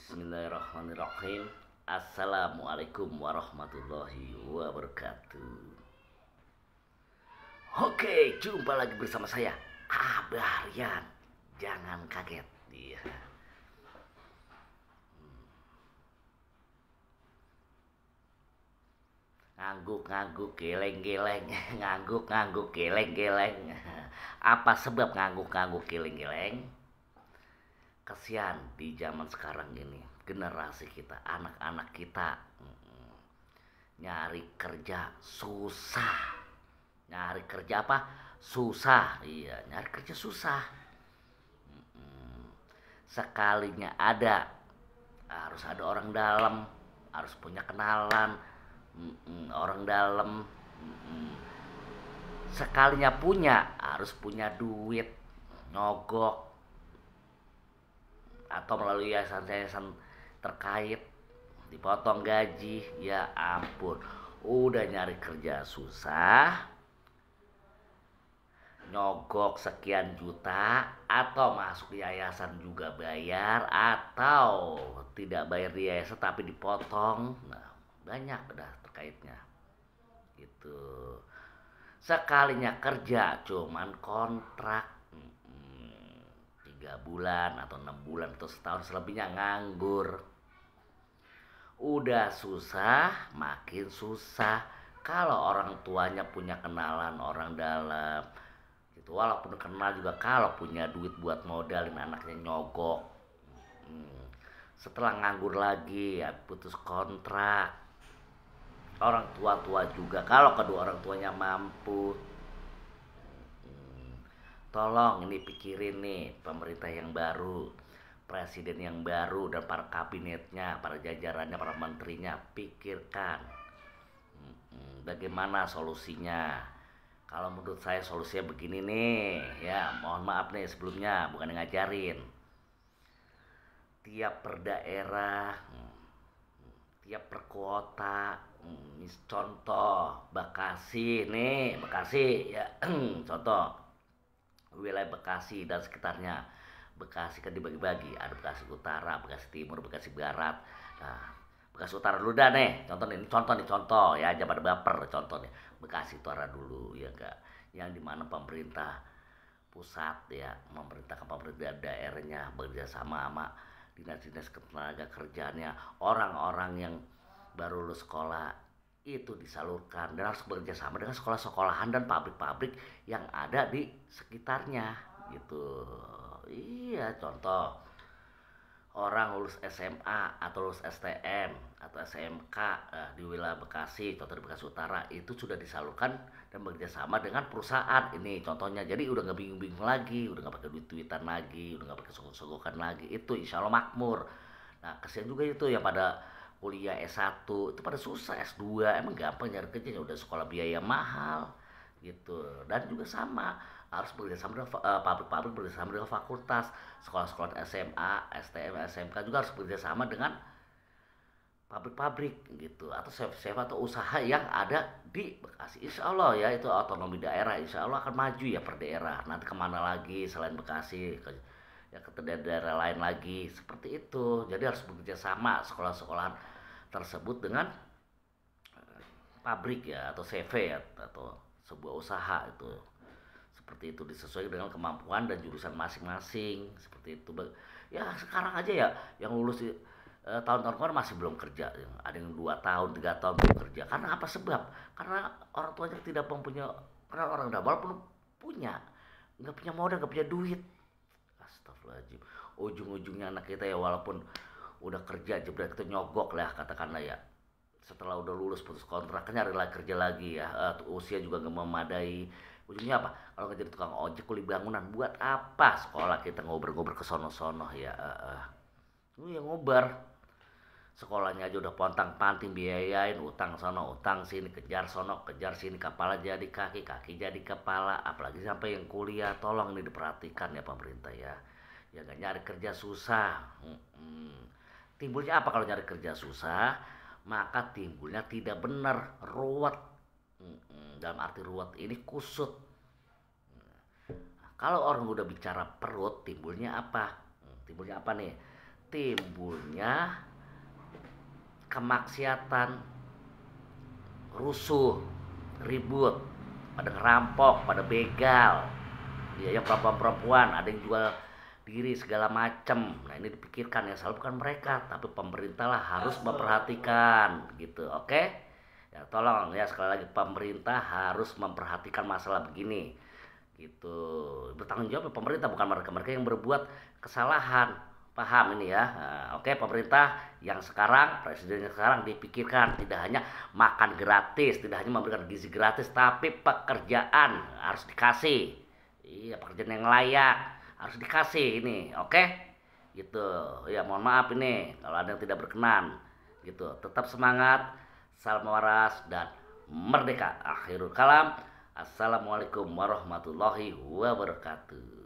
Bismillahirrahmanirrahim. Assalamualaikum warahmatullahi wabarakatuh. Oke, jumpa lagi bersama saya Abah Rian. Jangan kaget. Iya. Ngangguk-ngangguk geleng-geleng. Ngangguk-ngangguk geleng-geleng. Apa sebab ngangguk-ngangguk geleng-geleng? Kasihan di zaman sekarang ini, generasi kita, anak-anak kita nyari kerja susah. Nyari kerja apa? Susah. Iya, nyari kerja susah. Sekalinya ada, harus ada orang dalam, harus punya kenalan. Orang dalam. Sekalinya punya, harus punya duit, nyogok atau melalui yayasan-yayasan terkait, dipotong gaji. Ya ampun, udah nyari kerja susah, nyogok sekian juta, atau masuk yayasan juga bayar, atau tidak bayar di yayasan tapi dipotong. Nah, banyak udah terkaitnya gitu. Sekalinya kerja cuman kontrak 3 bulan atau 6 bulan atau setahun, selebihnya nganggur. Udah susah makin susah. Kalau orang tuanya punya kenalan orang dalam gitu, walaupun kenal juga, kalau punya duit buat modalin anaknya nyogok. Setelah nganggur lagi ya putus kontrak. Orang tua-tua juga, kalau kedua orang tuanya mampu, tolong ini pikirin nih, pemerintah yang baru, presiden yang baru, dan para kabinetnya, para jajarannya, para menterinya, pikirkan bagaimana solusinya. Kalau menurut saya solusinya begini nih, ya mohon maaf nih sebelumnya, bukan ngajarin. Tiap per daerah, tiap per kota, contoh Bekasi nih, Bekasi ya, contoh wilayah Bekasi dan sekitarnya. Bekasi kan dibagi-bagi, ada Bekasi Utara, Bekasi Timur, Bekasi Barat. Nah, Bekasi Utara dulu dah nih, contoh ya, aja pada baper. Contoh nih, Bekasi Utara dulu ya enggak, yang dimana pemerintah pusat ya memerintahkan pemerintah daerahnya bekerja sama sama dinas-dinas ketenaga kerjaannya, orang-orang yang baru lulus sekolah itu disalurkan, dan harus bekerja sama dengan sekolah-sekolahan dan pabrik-pabrik yang ada di sekitarnya gitu. Iya, contoh orang lulus SMA atau lulus STM atau SMK di wilayah Bekasi, contoh di Bekasi Utara, itu sudah disalurkan dan bekerja sama dengan perusahaan. Ini contohnya, jadi udah nggak bingung-bingung lagi, udah nggak pakai duit-duitan lagi, udah nggak pakai sogok-sogokan lagi. Itu insya Allah makmur. Nah, kesian juga itu yang pada kuliah S1 itu pada susah, S2 emang gampang nyari kerja, udah sekolah biaya mahal gitu. Dan juga sama, harus bekerjasama dengan pabrik-pabrik, bekerjasama dengan fakultas, sekolah-sekolah SMA, STM, SMK juga harus bekerjasama dengan pabrik-pabrik gitu, atau chef-chef atau usaha yang ada di Bekasi. Insya Allah ya, itu otonomi daerah, insya Allah akan maju ya per daerah. Nanti kemana lagi selain Bekasi, ya ke daerah lain lagi, seperti itu. Jadi harus bekerja sama sekolah-sekolahan tersebut dengan pabrik ya, atau CV ya, atau sebuah usaha itu. Seperti itu, disesuaikan dengan kemampuan dan jurusan masing-masing, seperti itu. Ya sekarang aja ya, yang lulus tahun-tahun kemarin masih belum kerja, ada yang 2 tahun 3 tahun belum kerja. Karena apa sebab? Karena orang tuanya tidak mempunyai, karena orang tua walaupun punya, nggak punya modal, nggak punya duit. Astagfirullahaladzim. Ujung-ujungnya anak kita ya, walaupun udah kerja jebret, kita nyogok lah katakanlah ya, setelah udah lulus putus kontrak nyari lagi kerja lagi ya, usia juga nggak memadai. Ujungnya apa? Kalau nggak jadi tukang ojek, kuli bangunan, buat apa sekolah kita ngober-ngober ke sono-sono ya. Ya ngobar, sekolahnya aja udah pontang-panting biayain, utang sono utang sini, kejar sono kejar sini, kepala jadi kaki, kaki jadi kepala, apalagi sampai yang kuliah. Tolong ini diperhatikan ya pemerintah ya. Ya nggak, nyari kerja susah. Timbulnya apa kalau nyari kerja susah? Maka timbulnya tidak benar, ruwet. Dalam arti ruwet ini kusut. Kalau orang udah bicara perut, timbulnya apa? Timbulnya apa nih? timbulnya kemaksiatan, rusuh, ribut, pada ngerampok, pada begal, ya yang perempuan-perempuan ada yang jual diri segala macam. Nah ini dipikirkan ya, selalu bukan mereka tapi pemerintah lah harus memperhatikan gitu, oke? Ya tolong ya, sekali lagi pemerintah harus memperhatikan masalah begini gitu. Bertanggung jawab ya pemerintah, bukan mereka-mereka yang berbuat kesalahan. Paham ini ya? Nah, oke, pemerintah yang sekarang, presidennya sekarang dipikirkan tidak hanya makan gratis, tidak hanya memberikan gizi gratis, tapi pekerjaan harus dikasih. Iya, pekerjaan yang layak harus dikasih ini, oke? Gitu. Ya, mohon maaf ini kalau ada yang tidak berkenan. Gitu. Tetap semangat, salam waras dan merdeka. Akhirul kalam. Assalamualaikum warahmatullahi wabarakatuh.